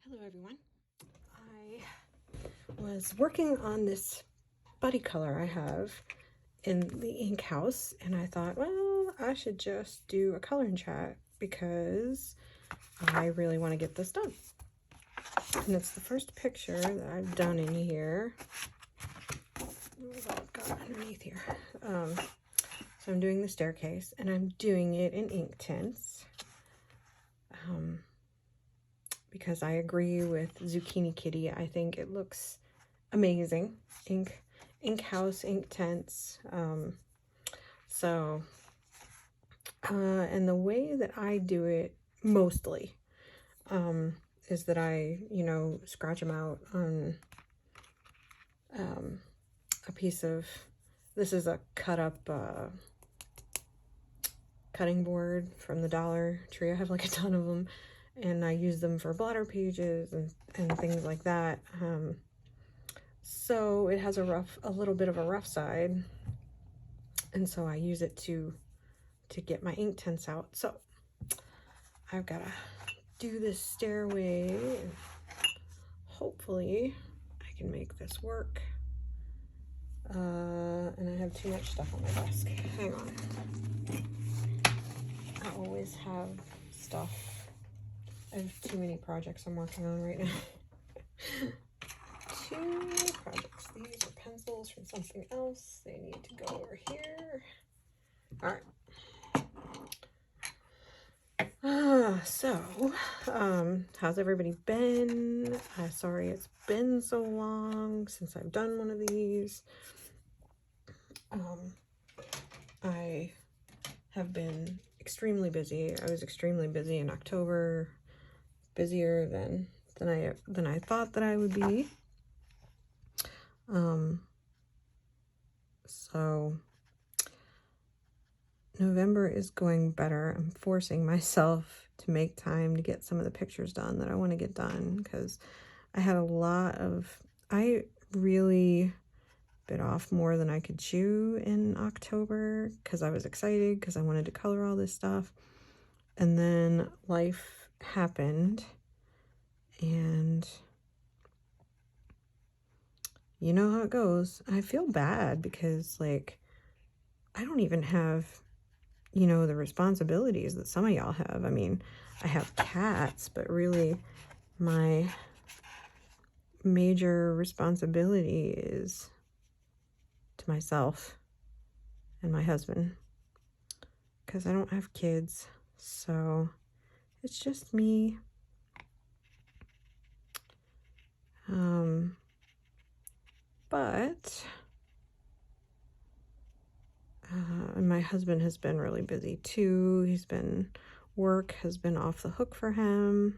Hello everyone. I was working on this buddy color I have in the ink house, and I thought, well, I should just do a coloring chat because I really want to get this done. And it's the first picture that I've done in here. What I've got underneath here. So I'm doing the staircase, and I'm doing it in ink tints. Because I agree with Zucchini Kitty. I think it looks amazing. Ink house, ink tints. And the way that I do it mostly is that I, scratch them out on a piece of, this is a cut up cutting board from the Dollar Tree. I have like a ton of them, and I use them for blotter pages and things like that. So it has a little bit of a rough side, and so I use it to get my ink tints out. So I've got to do this stairway, and hopefully I can make this work. And I have too much stuff on my desk. Hang on. I always have stuff. I have too many projects I'm working on right now. Too many projects. These are pencils from something else. They need to go over here. All right. How's everybody been? Sorry it's been so long since I've done one of these. I have been extremely busy. I was extremely busy in October. Busier than I thought that I would be. So November is going better. I'm forcing myself to make time to get some of the pictures done that I want to get done, because I really bit off more than I could chew in October, because I was excited because I wanted to color all this stuff, and then life happened, and you know how it goes. I feel bad because, like, I don't even have, the responsibilities that some of y'all have. I mean, I have cats, but really my major responsibility is to myself and my husband, because I don't have kids. So it's just me. And my husband has been really busy too. Work has been off the hook for him,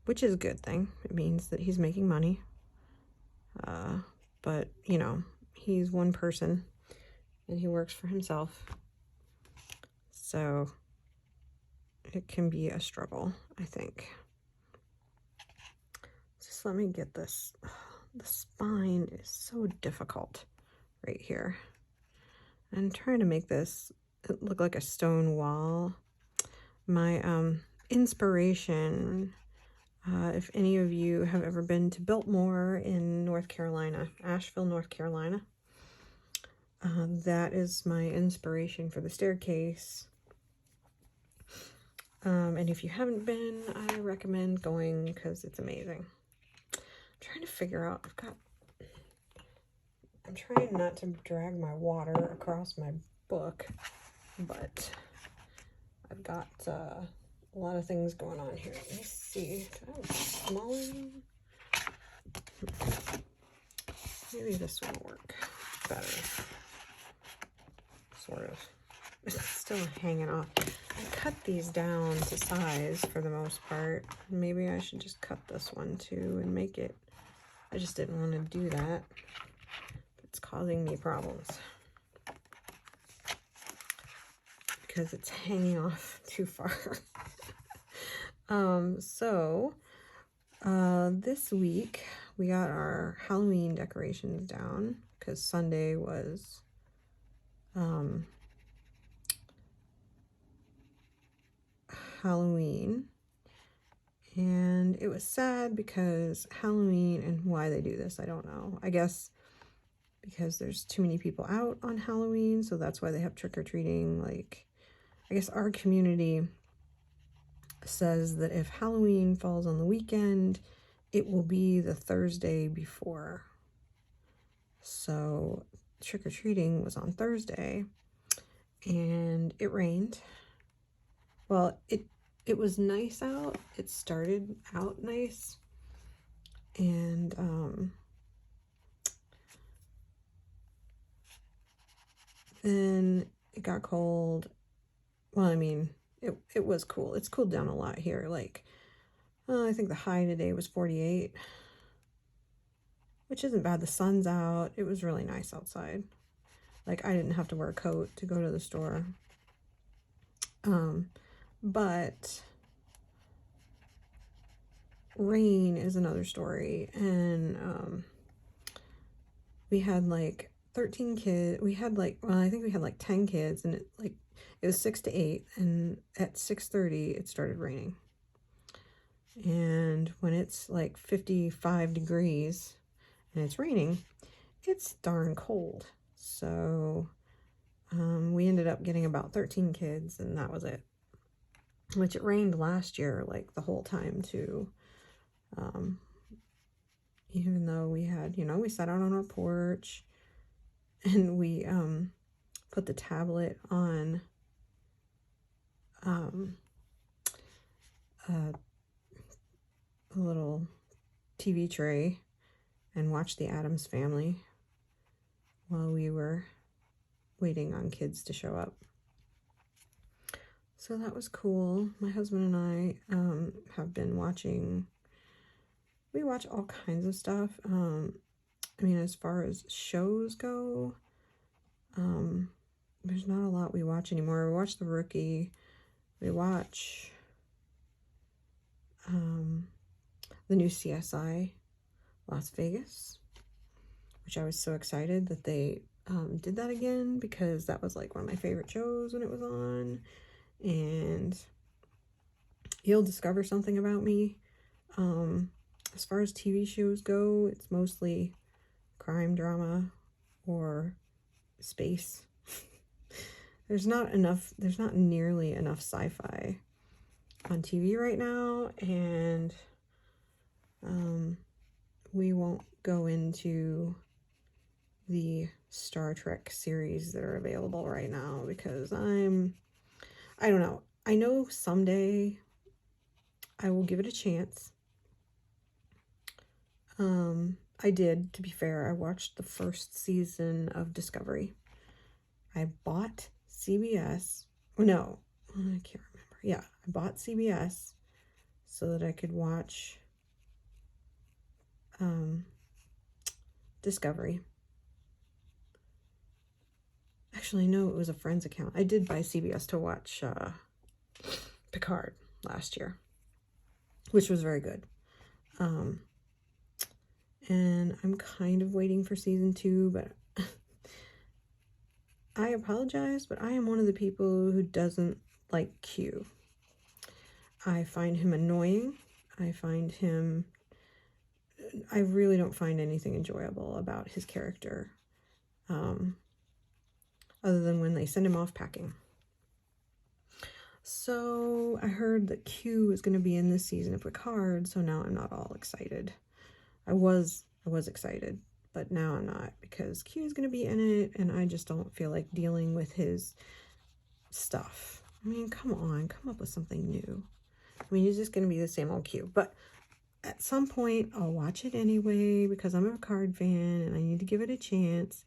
which is a good thing. It means that he's making money. But, he's one person and he works for himself. So it can be a struggle, I think. Just let me get this. The spine is so difficult right here. I'm trying to make this look like a stone wall. My inspiration, if any of you have ever been to Biltmore in North Carolina, Asheville, North Carolina, that is my inspiration for the staircase. And if you haven't been, I recommend going because it's amazing. I'm trying to figure out, I'm trying not to drag my water across my book, but I've got a lot of things going on here. Let me see. Do I have a smaller one? Maybe this will work better. Sort of. It's still hanging off. I cut these down to size for the most part. Maybe I should just cut this one too and make it. I just didn't want to do that. It's causing me problems because it's hanging off too far. This week we got our Halloween decorations down because Sunday was Halloween, And it was sad because Halloween, and why they do this, I don't know. I guess because there's too many people out on Halloween, so that's why they have trick-or-treating. Like, I guess our community says that if Halloween falls on the weekend, it will be the Thursday before. So trick-or-treating was on Thursday, and it rained. Well, it was nice out. It started out nice, and then it got cold. Well, I mean, it was cool. It's cooled down a lot here. Like, I think the high today was 48, which isn't bad. The sun's out. It was really nice outside. Like, I didn't have to wear a coat to go to the store. But rain is another story. And we had like 13 kids. We had like, well, I think we had like 10 kids, and it was 6 to 8, and at 6:30 it started raining. And when it's like 55 degrees and it's raining, it's darn cold. So we ended up getting about 13 kids, and that was it. Which it rained last year, like the whole time too. Even though we had, we sat out on our porch, and we put the tablet on a little TV tray and watched The Addams Family while we were waiting on kids to show up. So that was cool. My husband and I have been watching, we watch all kinds of stuff. I mean, as far as shows go, there's not a lot we watch anymore. We watch The Rookie. We watch the new CSI Las Vegas, which I was so excited that they did that again, because that was like one of my favorite shows when it was on. And you'll discover something about me. As far as TV shows go, it's mostly crime drama or space. There's not nearly enough sci-fi on TV right now, and we won't go into the Star Trek series that are available right now because I don't know. I know someday I will give it a chance. I did, to be fair. I watched the first season of Discovery. I bought CBS. No, I can't remember. Yeah, I bought CBS so that I could watch Discovery. Actually, no, it was a friend's account. I did buy CBS to watch Picard last year, which was very good. And I'm kind of waiting for season 2, but I apologize, but I am one of the people who doesn't like Q. I find him annoying. I really don't find anything enjoyable about his character, other than when they send him off packing. So I heard that Q is going to be in this season of Picard, so now I'm not all excited. I was excited, but now I'm not, because Q is going to be in it, and I just don't feel like dealing with his stuff. I mean, come on, come up with something new. I mean, he's just going to be the same old Q, but at some point I'll watch it anyway because I'm a Picard fan and I need to give it a chance.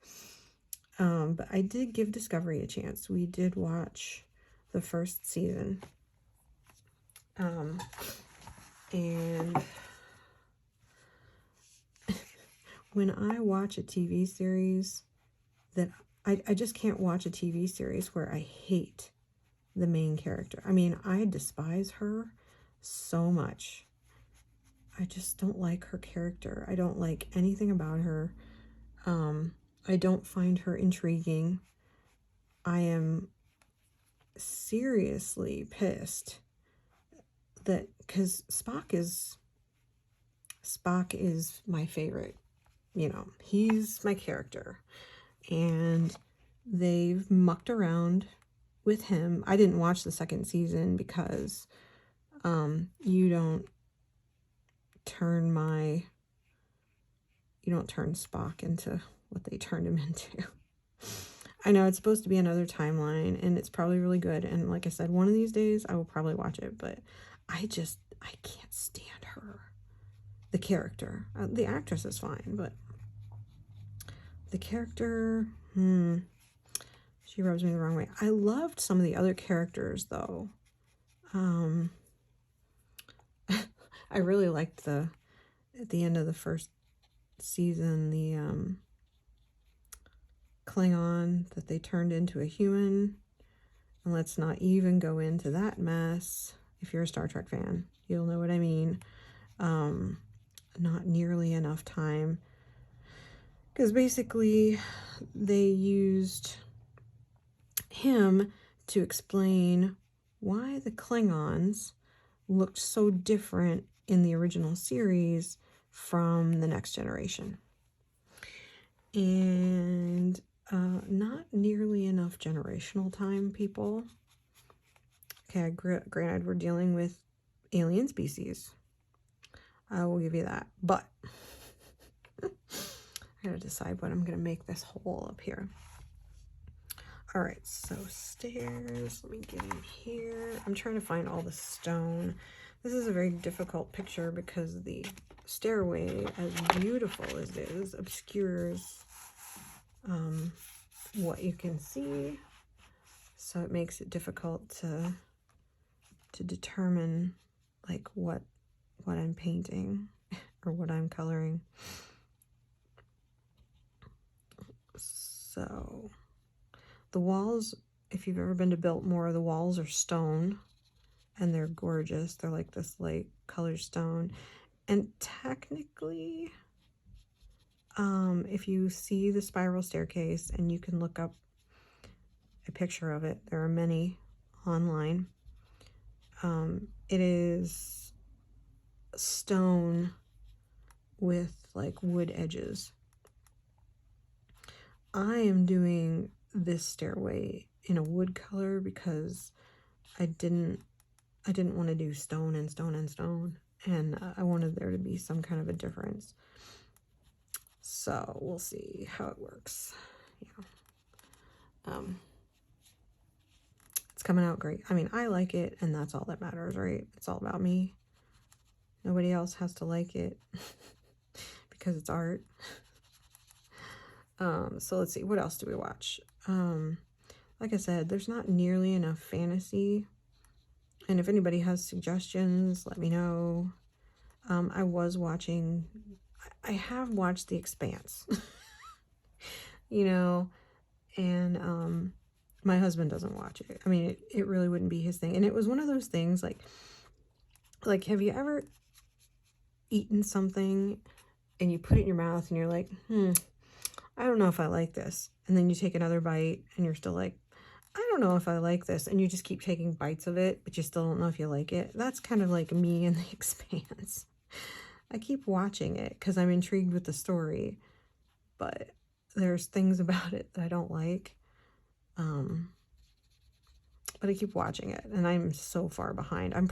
But I did give Discovery a chance. We did watch the first season. And when I watch a TV series that I just can't watch a TV series where I hate the main character. I mean, I despise her so much. I just don't like her character. I don't like anything about her. I don't find her intriguing. I am seriously pissed that, because Spock is my favorite, you know, he's my character, and they've mucked around with him. I didn't watch the second season because you don't turn Spock into what they turned him into. I know it's supposed to be another timeline, and it's probably really good, and like I said, one of these days I will probably watch it, but I can't stand her, the character. The actress is fine, but the character, she rubs me the wrong way. I loved some of the other characters, though. I really liked at the end of the first season, the Klingon that they turned into a human. And let's not even go into that mess. If you're a Star Trek fan, you'll know what I mean. Not nearly enough time. Because basically, they used him to explain why the Klingons looked so different in the original series from the Next Generation. And not nearly enough generational time, people. Okay, granted, we're dealing with alien species. I will give you that. But I gotta decide what I'm gonna make this hole up here. All right, so stairs. Let me get in here. I'm trying to find all the stone. This is a very difficult picture because the stairway, as beautiful as it is, obscures what you can see. So it makes it difficult to determine like what I'm painting or what I'm coloring. So the walls, if you've ever been to Biltmore, the walls are stone and they're gorgeous. They're like this light colored stone. And technically, if you see the spiral staircase and you can look up a picture of it, there are many online. It is stone with like wood edges. I am doing this stairway in a wood color because I didn't want to do stone and stone and stone, and I wanted there to be some kind of a difference. So we'll see how it works. Yeah. It's coming out great. I mean, I like it, and that's all that matters, right? It's all about me. Nobody else has to like it because it's art. So let's see, what else do we watch? Like I said, there's not nearly enough fantasy. And if anybody has suggestions, let me know. I have watched The Expanse. You know, and my husband doesn't watch it. I mean, it really wouldn't be his thing. And it was one of those things like have you ever eaten something and you put it in your mouth and you're like, I don't know if I like this. And then you take another bite and you're still like, I don't know if I like this. And you just keep taking bites of it, but you still don't know if you like it. That's kind of like me in The Expanse. I keep watching it because I'm intrigued with the story, but there's things about it that I don't like. But I keep watching it, and I'm so far behind. I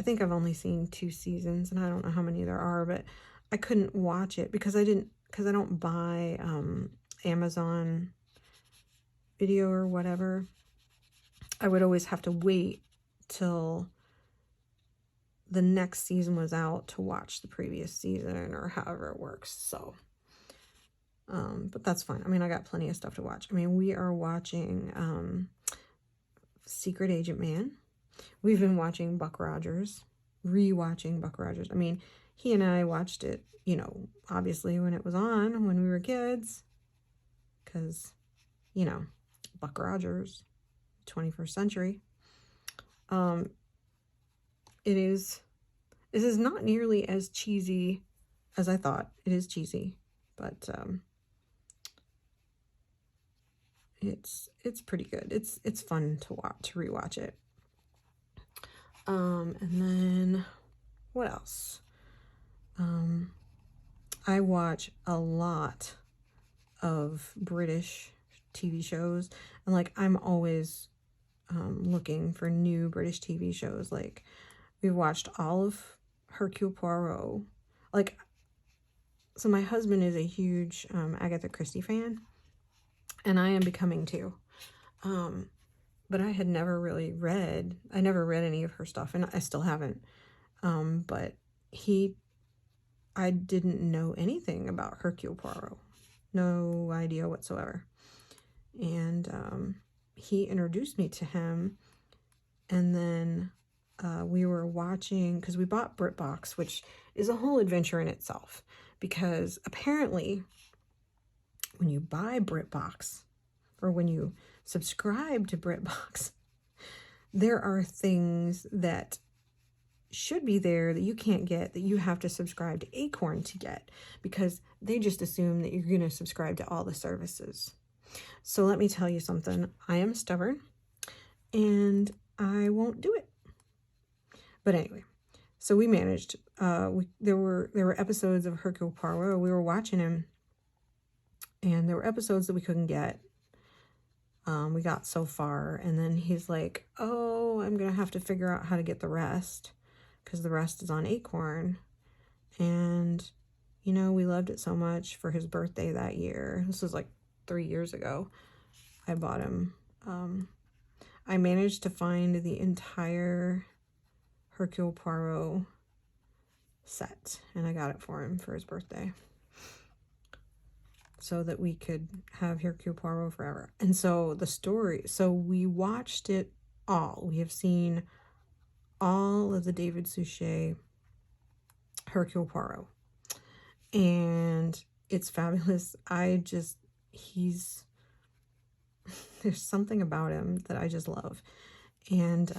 think I've only seen 2 seasons, and I don't know how many there are, but I couldn't watch it because I don't buy Amazon Video or whatever. I would always have to wait till the next season was out to watch the previous season or however it works. So, but that's fine. I mean, I got plenty of stuff to watch. I mean, we are watching Secret Agent Man. We've been watching Buck Rogers, rewatching Buck Rogers. I mean, he and I watched it, you know, obviously when it was on when we were kids, because, you know, Buck Rogers, 21st century. This is not nearly as cheesy as I thought. It is cheesy, but it's pretty good. It's fun to rewatch it. And then what else? I watch a lot of British TV shows, and like I'm always looking for new British TV shows. Like we've watched all of Hercule Poirot. Like, so my husband is a huge Agatha Christie fan, and I am becoming too. But I had never really read. I never read any of her stuff, and I still haven't. But I didn't know anything about Hercule Poirot. No idea whatsoever. And he introduced me to him, and then we were watching, because we bought BritBox, which is a whole adventure in itself, because apparently when you buy BritBox, or when you subscribe to BritBox, there are things that should be there that you can't get, that you have to subscribe to Acorn to get, because they just assume that you're going to subscribe to all the services. So let me tell you something. I am stubborn, and I won't do it. But anyway, so we managed. There were episodes of Hercule Poirot. We were watching him, and there were episodes that we couldn't get. We got so far, and then he's like, "Oh, I'm gonna have to figure out how to get the rest, because the rest is on Acorn." And we loved it so much. For his birthday that year, this was like 3 years ago, I bought him. I managed to find the entire Hercule Poirot set, and I got it for him for his birthday, so that we could have Hercule Poirot forever. And so so we watched it all. We have seen all of the David Suchet Hercule Poirot, and it's fabulous. There's something about him that I just love. And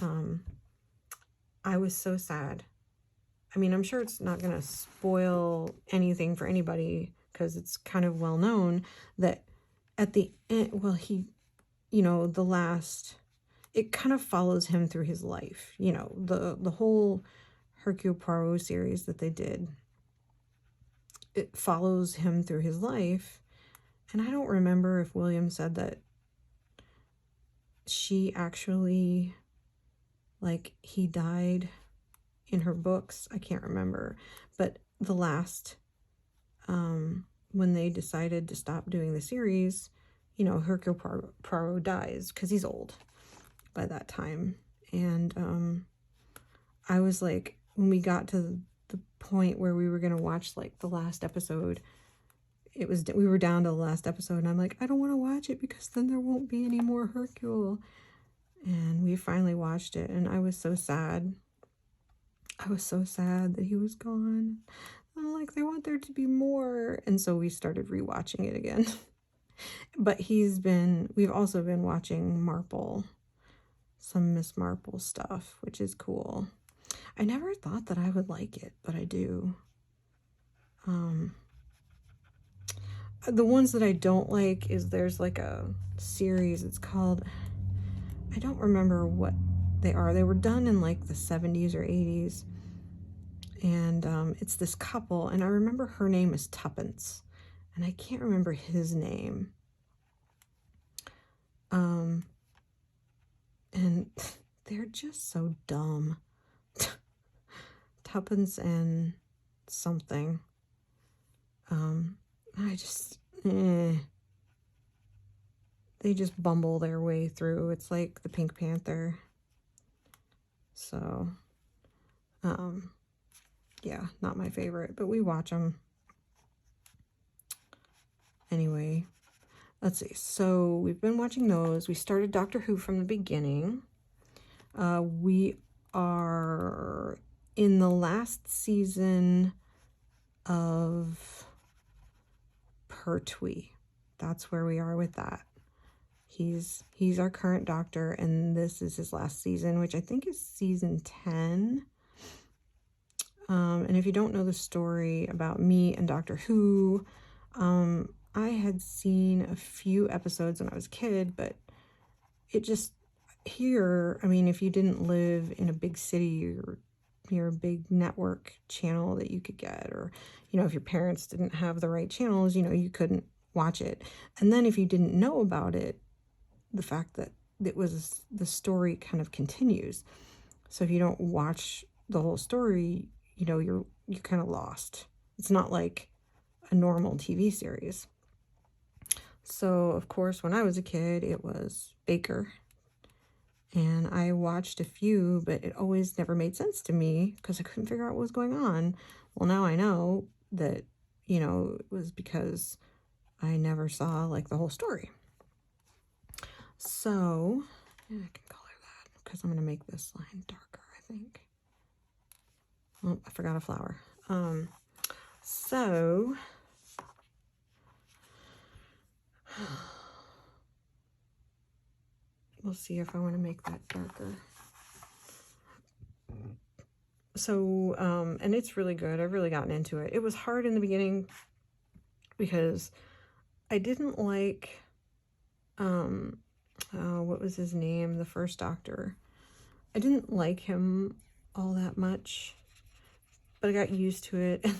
I was so sad. I mean, I'm sure it's not going to spoil anything for anybody, because it's kind of well known that at the end, well, it kind of follows him through his life. The whole Hercule Poirot series that they did, it follows him through his life. And I don't remember if William said that she actually, like, he died in her books. I can't remember. But the last, when they decided to stop doing the series, Hercule Poirot dies, because he's old by that time. And I was like, when we got to the point where we were going to watch, like, the last episode, we were down to the last episode, and I'm like, I don't want to watch it, because then there won't be any more Hercule. And we finally watched it, and I was so sad. I was so sad that he was gone. I'm like, I want there to be more. And so we started rewatching it again. But we've also been watching Marple, some Miss Marple stuff, which is cool. I never thought that I would like it, but I do. The ones that I don't like is, there's like a series, it's called, I don't remember what they are. They were done in like the 70s or 80s. And it's this couple, and I remember her name is Tuppence, and I can't remember his name. And they're just so dumb. Tuppence and something. They just bumble their way through. It's like the Pink Panther. So, yeah, not my favorite, but we watch them. Anyway, let's see. So we've been watching those. We started Doctor Who from the beginning. We are in the last season of Pertwee. That's where we are with that. He's our current doctor, and this is his last season, which I think is season 10. And if you don't know the story about me and Doctor Who, I had seen a few episodes when I was a kid, but here, I mean, if you didn't live in a big city or near a big network channel that you could get, or, you know, if your parents didn't have the right channels, you know, you couldn't watch it. And then if you didn't know about it, the fact that the story kind of continues. So if you don't watch the whole story, you know, you're kind of lost. It's not like a normal TV series. So, of course, when I was a kid, it was Baker. And I watched a few, but it always never made sense to me because I couldn't figure out what was going on. Well, now I know that, you know, it was because I never saw, like, the whole story. So, yeah, I can color that because I'm going to make this line darker, I think. Oh, I forgot a flower. So... we'll see if I want to make that darker. So, and it's really good. I've really gotten into it. It was hard in the beginning because I didn't like, what was his name? The first Doctor. I didn't like him all that much, but I got used to it. And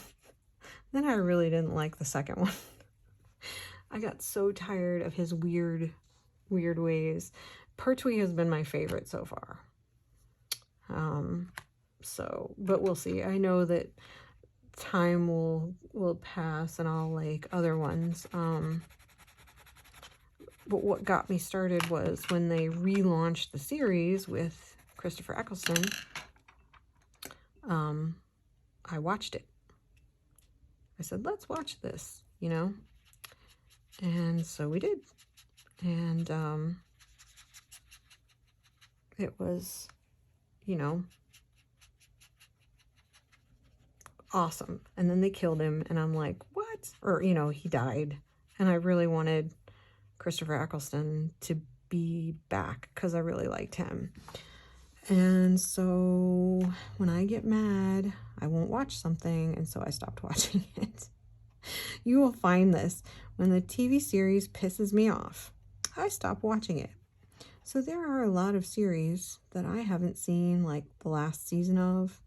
then I really didn't like the second one. I got so tired of his weird ways. Pertwee has been my favorite so far. So, but we'll see. I know that time will pass and I'll like other ones. But what got me started was when they relaunched the series with Christopher Eccleston. I watched it. I said, let's watch this, you know? And so we did. And it was, you know, awesome. And then they killed him and I'm like, what? Or, you know, he died. And I really wanted Christopher Eccleston to be back because I really liked him. And so when I get mad, I won't watch something, and so I stopped watching it. You will find this. When the TV series pisses me off, I stop watching it. So there are a lot of series that I haven't seen, like the last season of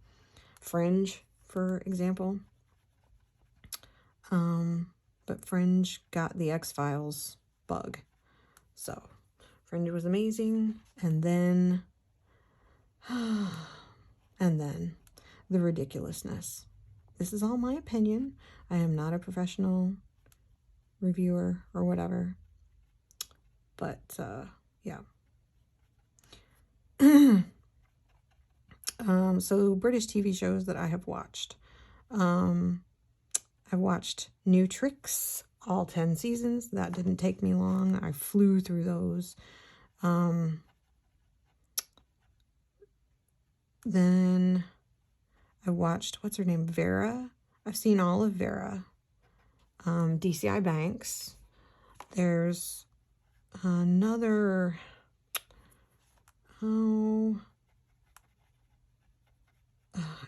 Fringe, for example. But Fringe got the X-Files bug. So Fringe was amazing. And then the ridiculousness. This is all my opinion. I am not a professional reviewer or whatever. But, yeah. So British TV shows that I have watched. I watched New Tricks, all 10 seasons. That didn't take me long. I flew through those. Then I watched, what's her name, Vera? I've seen all of Vera. DCI Banks. There's another,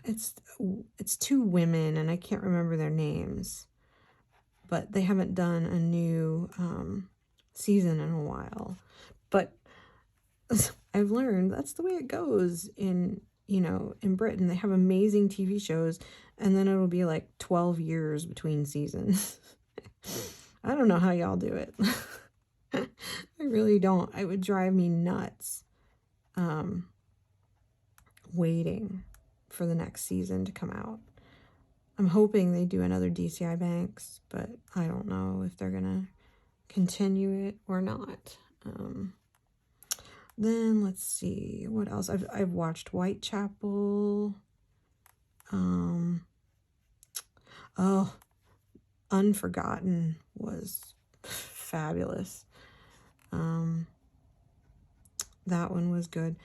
it's two women and I can't remember their names, but they haven't done a new season in a while. But I've learned that's the way it goes in, you know, in Britain. They have amazing TV shows and then it'll be like 12 years between seasons. I don't know how y'all do it. I really don't. It would drive me nuts waiting for the next season to come out. I'm hoping they do another DCI Banks, but I don't know if they're gonna continue it or not. Then let's see what else. I've watched Whitechapel. Oh, Unforgotten was fabulous. That one was good.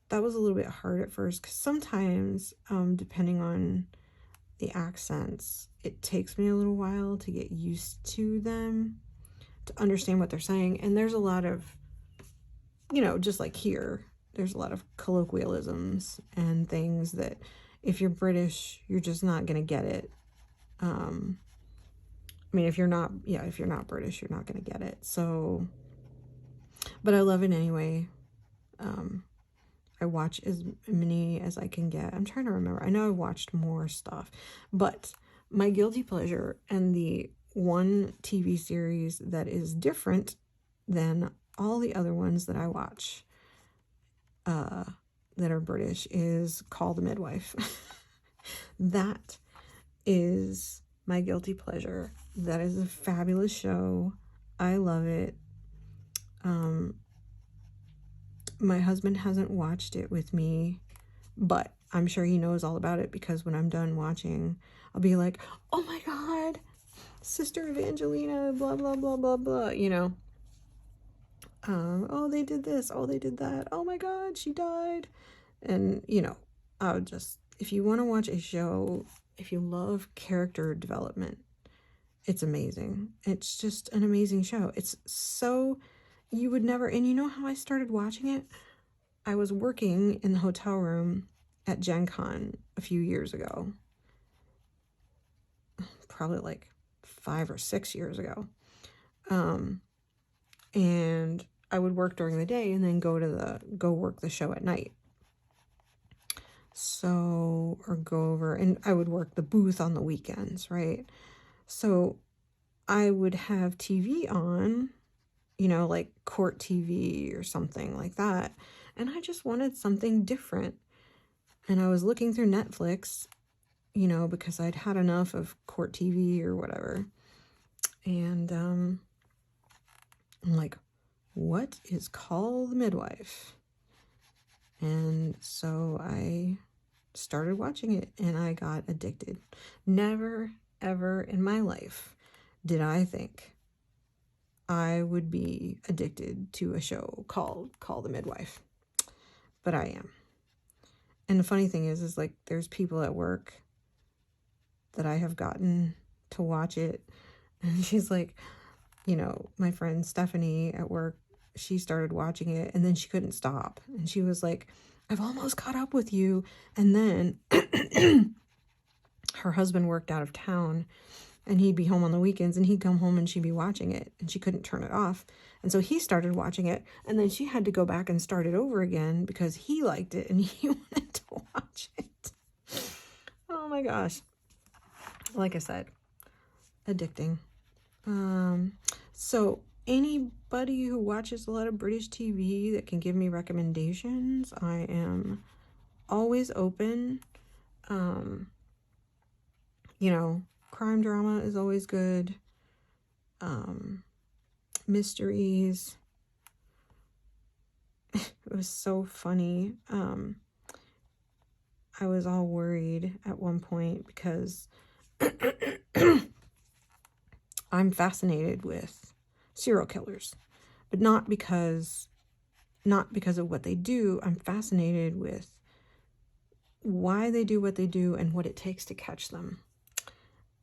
That was a little bit hard at first because sometimes, depending on the accents, it takes me a little while to get used to them, to understand what they're saying. And there's a lot of, you know, just like here, there's a lot of colloquialisms and things that if you're British, you're just not going to get it. I mean, if you're not British, you're not going to get it. So, but I love it anyway. I watch as many as I can get. I'm trying to remember. I know I watched more stuff, but my guilty pleasure and the one TV series that is different than all the other ones that I watch that are British is Call the Midwife. That is my guilty pleasure. That is a fabulous show. I love it. My husband hasn't watched it with me, but I'm sure he knows all about it because when I'm done watching, I'll be like, oh my God, Sister Evangelina, blah, blah, blah, blah, blah, you know. Oh, they did this. Oh, they did that. Oh my God, she died. And, you know, I would just, if you want to watch a show, if you love character development, it's amazing. It's just an amazing show. It's so, you would never, and you know how I started watching it? I was working in the hotel room at Gen Con a few years ago. Probably like 5 or 6 years ago. And I would work during the day and then go work the show at night. So, or go over, and I would work the booth on the weekends, right? So I would have TV on, you know, like court TV or something like that. And I just wanted something different. And I was looking through Netflix, you know, because I'd had enough of court TV or whatever. And I'm like, what is Call the Midwife? And so I started watching it and I got addicted. Never, ever in my life did I think I would be addicted to a show called Call the Midwife. But I am. And the funny thing is like there's people at work that I have gotten to watch it. And she's like, you know, my friend Stephanie at work, she started watching it and then she couldn't stop. And she was like, I've almost caught up with you. And then her husband worked out of town and he'd be home on the weekends and he'd come home and she'd be watching it and she couldn't turn it off. And so he started watching it and then she had to go back and start it over again because he liked it and he wanted to watch it. Oh my gosh. Like I said, addicting. So anybody who watches a lot of British TV that can give me recommendations, I am always open. You know, crime drama is always good. Mysteries. It was so funny. I was all worried at one point because I'm fascinated with serial killers, but not because of what they do. I'm fascinated with why they do what they do and what it takes to catch them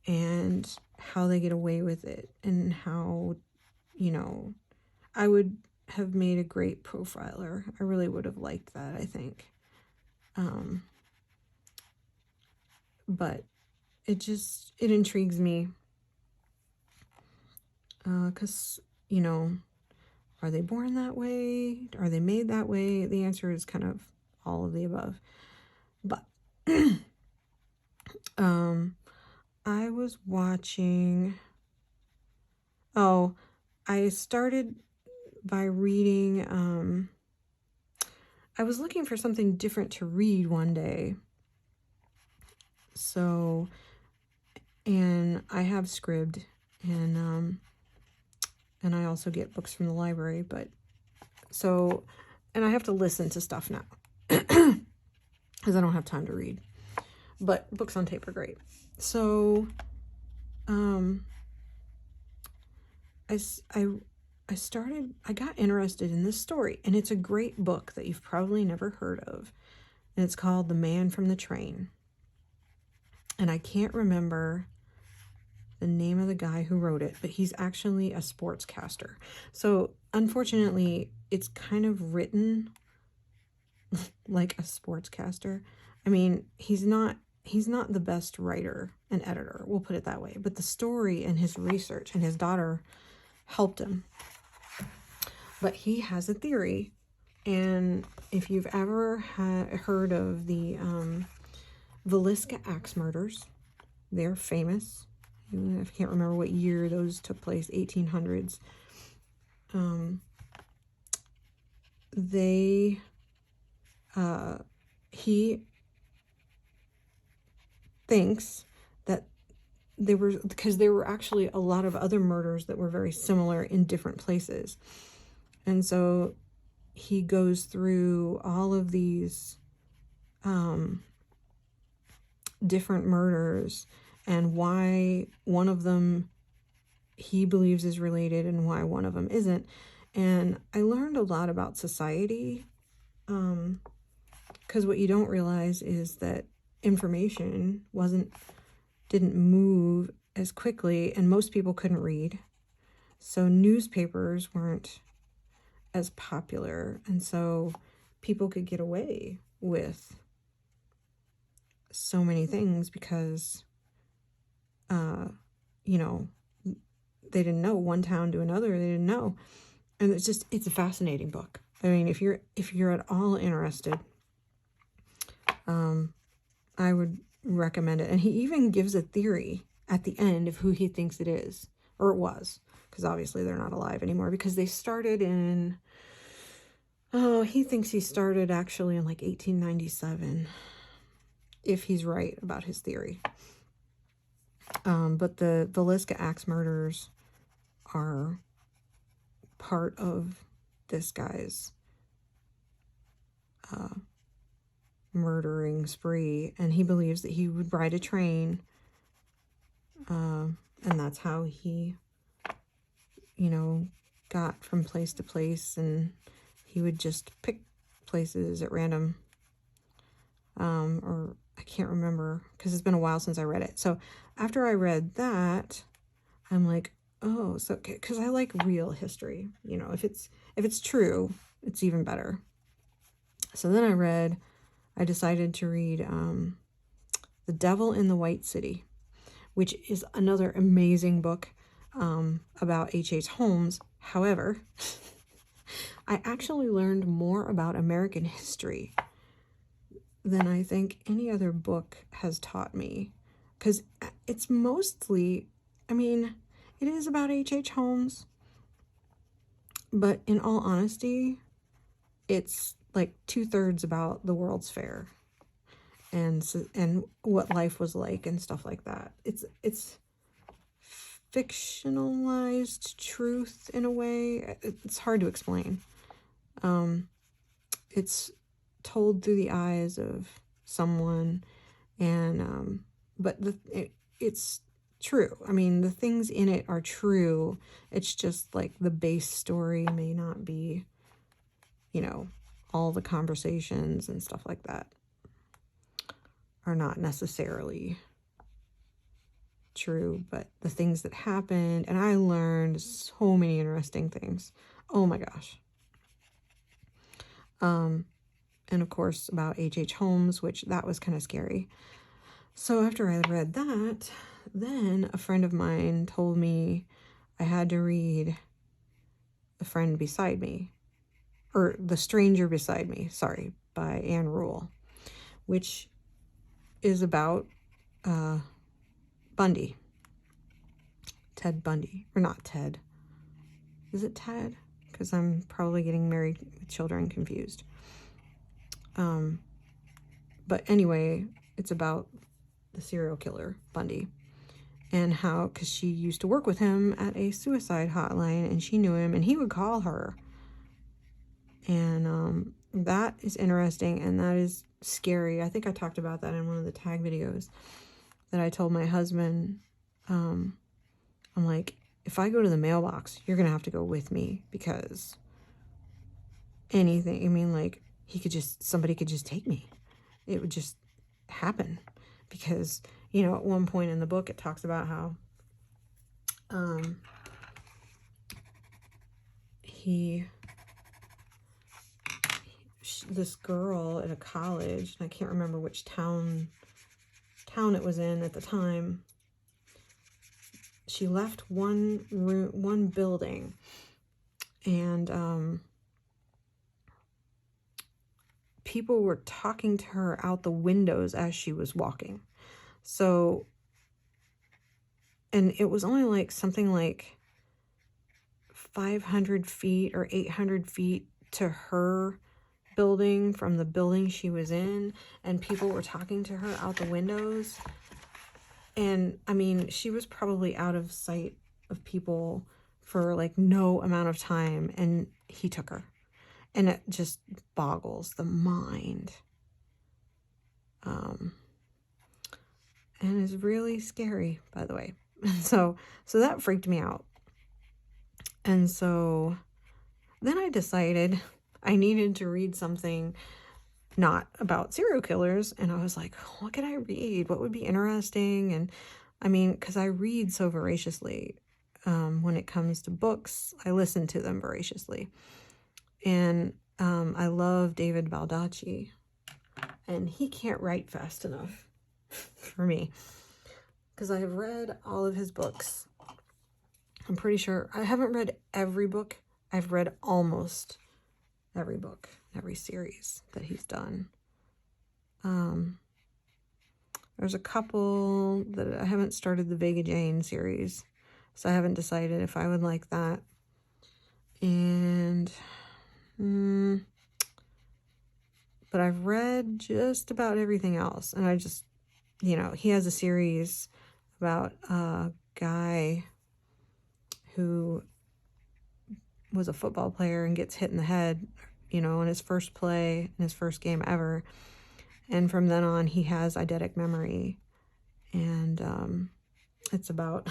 and how they get away with it and how, you know, I would have made a great profiler. I really would have liked that, I think. But it intrigues me. Because, you know, are they born that way? Are they made that way? The answer is kind of all of the above. But I was watching, I started by reading, I was looking for something different to read one day. So, and I have Scribd, and I also get books from the library, but so, and I have to listen to stuff now because I don't have time to read, but books on tape are great. So, I got interested in this story, and it's a great book that you've probably never heard of, and it's called The Man from the Train. And I can't remember the name of the guy who wrote it, but he's actually a sportscaster. So unfortunately, it's kind of written like a sportscaster. I mean, he's not the best writer and editor, we'll put it that way, but the story and his research, and his daughter helped him. But he has a theory And if you've ever heard of the Villisca axe murders, they're famous. I can't remember what year those took place, 1800s. He thinks that because there were actually a lot of other murders that were very similar in different places. And so he goes through all of these different murders and why one of them he believes is related and why one of them isn't. And I learned a lot about society, because what you don't realize is that information didn't move as quickly, and most people couldn't read. So newspapers weren't as popular, and so people could get away with so many things because, they didn't know, one town to another, they didn't know. And it's a fascinating book. I mean, if you're at all interested, I would recommend it. And he even gives a theory at the end of who he thinks it is, or it was, because obviously they're not alive anymore, because they started in, he thinks he started actually in like 1897, if he's right about his theory. But the Villisca axe murders are part of this guy's murdering spree, and he believes that he would ride a train, and that's how he, got from place to place, and he would just pick places at random, or I can't remember because it's been a while since I read it. So after I read that, I'm like, oh, so because I like real history, if it's true, it's even better. So then I decided to read The Devil in the White City, which is another amazing book about H.H. Holmes. However, I actually learned more about American history than I think any other book has taught me, because it's mostly, it is about H.H. Holmes, but in all honesty, it's like 2/3 about the World's Fair and what life was like and stuff like that. It's fictionalized truth in a way. It's hard to explain. It's told through the eyes of someone, and but it's true. The things in it are true. It's just like the base story may not be, all the conversations and stuff like that are not necessarily true, but the things that happened, and I learned so many interesting things. Oh my gosh. And of course about H.H. Holmes, which that was kind of scary. So after I read that, then a friend of mine told me I had to read The Friend Beside Me, or The Stranger Beside Me, sorry, by Anne Rule, which is about Bundy. Ted Bundy. Or not Ted. Is it Ted? Because I'm probably getting Married with Children confused. But anyway, it's about the serial killer, Bundy. And how, because she used to work with him at a suicide hotline, and she knew him, and he would call her. And that is interesting, and that is scary. I think I talked about that in one of the tag videos that I told my husband. I'm like, if I go to the mailbox, you're going to have to go with me, because anything, like, somebody could just take me. It would just happen. Because, at one point in the book, it talks about how this girl at a college, and I can't remember which town it was in at the time, she left one building, and people were talking to her out the windows as she was walking. So, and it was only like something like 500 feet or 800 feet to her building from the building she was in, and people were talking to her out the windows. And I mean, she was probably out of sight of people for like no amount of time, and he took her. And it just boggles the mind. And is really scary, by the way. And so that freaked me out. And so then I decided I needed to read something not about serial killers. And I was like, what can I read? What would be interesting? And I mean, because I read so voraciously. When it comes to books, I listen to them voraciously. And I love David Baldacci. And he can't write fast enough for me. Because I have read all of his books. I'm pretty sure I haven't read every book. I've read almost every book, every series that he's done. There's a couple that I haven't started, the Vega Jane series, so I haven't decided if I would like that. And but I've read just about everything else, and I just, you know, he has a series about a guy who was a football player and gets hit in the head, you know, in his first play, in his first game ever. And from then on, he has eidetic memory. And it's about,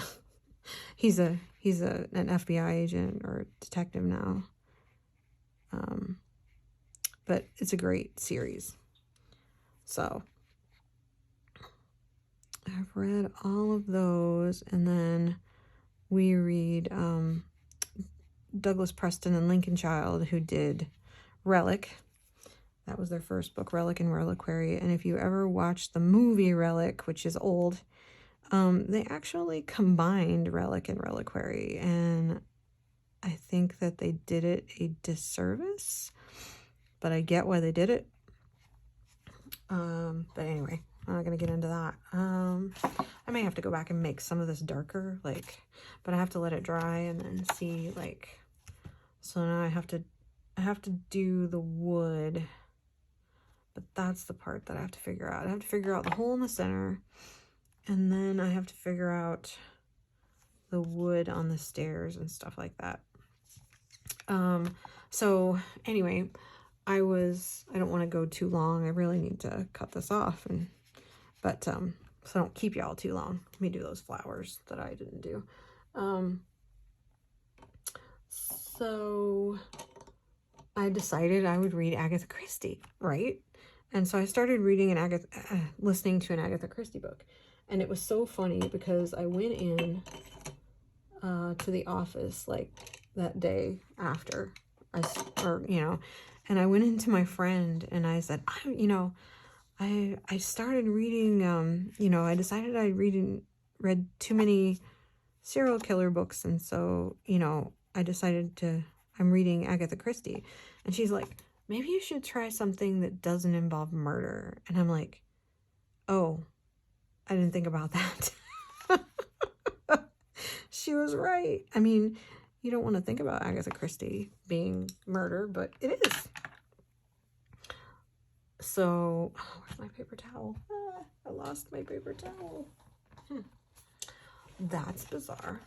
he's an FBI agent or detective now. But it's a great series. So I've read all of those, and then we read Douglas Preston and Lincoln Child, who did Relic. That was their first book, Relic and Reliquary. And if you ever watched the movie Relic, which is old, they actually combined Relic and Reliquary, and I think that they did it a disservice, but I get why they did it. But anyway, I'm not gonna get into that. I may have to go back and make some of this darker, like, but I have to let it dry and then see, like, so now I have to do the wood, but that's the part that I have to figure out. I have to figure out the hole in the center, and then I have to figure out the wood on the stairs and stuff like that. So anyway, I don't want to go too long. I really need to cut this off, but so I don't keep y'all too long. Let me do those flowers that I didn't do. So I decided I would read Agatha Christie, right? And so I started reading listening to an Agatha Christie book, and it was so funny because I went in to the office like that day after and I went into my friend and I said, I started reading, I decided I read too many serial killer books, and so, I decided I'm reading Agatha Christie. And she's like, maybe you should try something that doesn't involve murder. And I'm like, oh, I didn't think about that. She was right. I mean, you don't want to think about Agatha Christie being murder, but it is. So, where's my paper towel? I lost my paper towel. That's bizarre.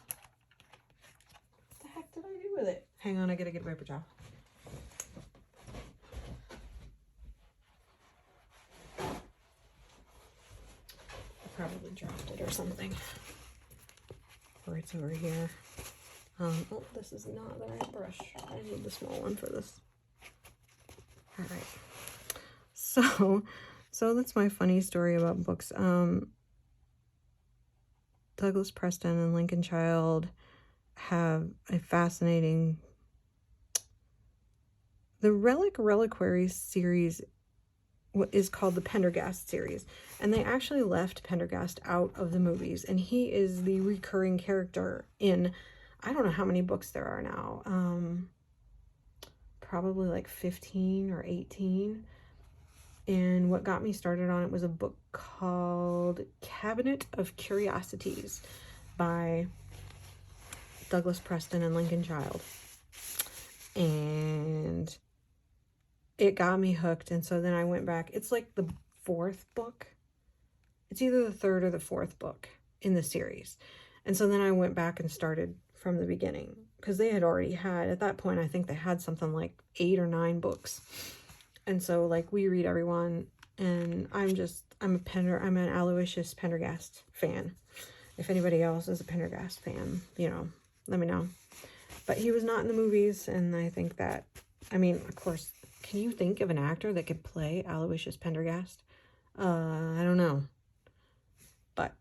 What the heck did I do with it? Hang on, I gotta get a paper towel. I probably dropped it or something. Or it's over here. Oh, this is not the right brush. I need the small one for this. All right. So that's my funny story about books. Douglas Preston and Lincoln Child have a fascinating... The Reliquary series is called the Pendergast series, and they actually left Pendergast out of the movies, and he is the recurring character in, I don't know how many books there are now, probably like 15 or 18, And what got me started on it was a book called Cabinet of Curiosities by Douglas Preston and Lincoln Child. And it got me hooked. And so then I went back. It's like the fourth book. It's either the third or the fourth book in the series. And so then I went back and started from the beginning, because they had already had, at that point, I think they had something like 8 or 9 books. And so, like, we read everyone, and I'm an Aloysius Pendergast fan. If anybody else is a Pendergast fan, you know, let me know. But he was not in the movies, and I think that, I mean, of course, can you think of an actor that could play Aloysius Pendergast? I don't know. But,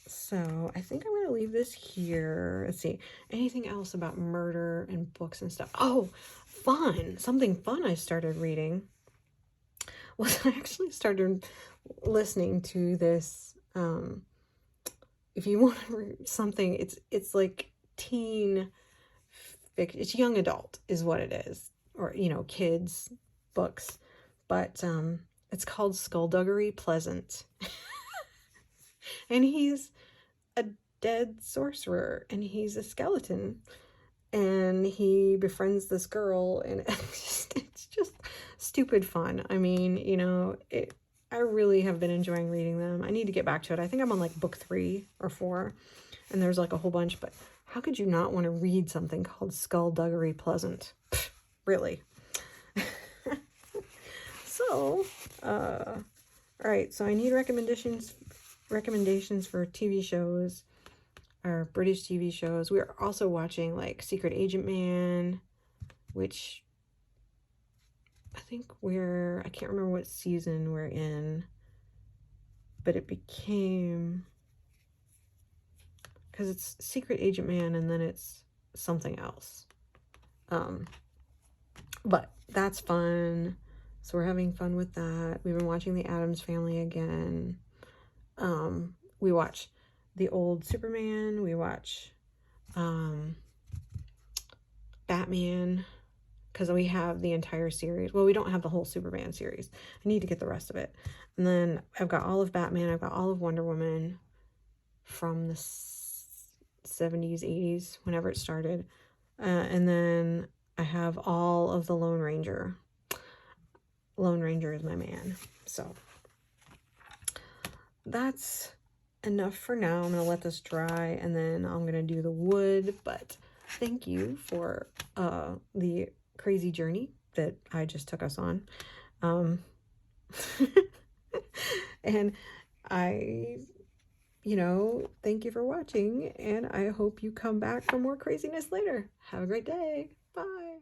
so, I think I'm going to leave this here. Let's see. Anything else about murder and books and stuff? Oh, fun. Something fun I started reading was I actually started listening to this, if you want to read something, it's like teen fiction. It's young adult is what it is. Or, you know, kids books. But it's called Skullduggery Pleasant. And he's a dead sorcerer, and he's a skeleton, and he befriends this girl, and it's just stupid fun. I mean, you know, I really have been enjoying reading them. I need to get back to it. I think I'm on like book 3 or 4, and there's like a whole bunch, but how could you not want to read something called Skullduggery Pleasant? Pfft, really. So, all right, so I need recommendations for TV shows, or British TV shows. We're also watching like Secret Agent Man, which I think I can't remember what season we're in, but it became, because it's Secret Agent Man and then it's something else. But that's fun. So we're having fun with that. We've been watching The Addams Family again. We watch the old Superman. We watch Batman, because we have the entire series. Well, we don't have the whole Superman series. I need to get the rest of it. And then I've got all of Batman. I've got all of Wonder Woman from the 70s, 80s, whenever it started. And then I have all of the Lone Ranger. Lone Ranger is my man. So that's enough for now. I'm going to let this dry, and then I'm going to do the wood. But thank you for the crazy journey that I just took us on. And thank you for watching, and I hope you come back for more craziness later. Have a great day. Bye.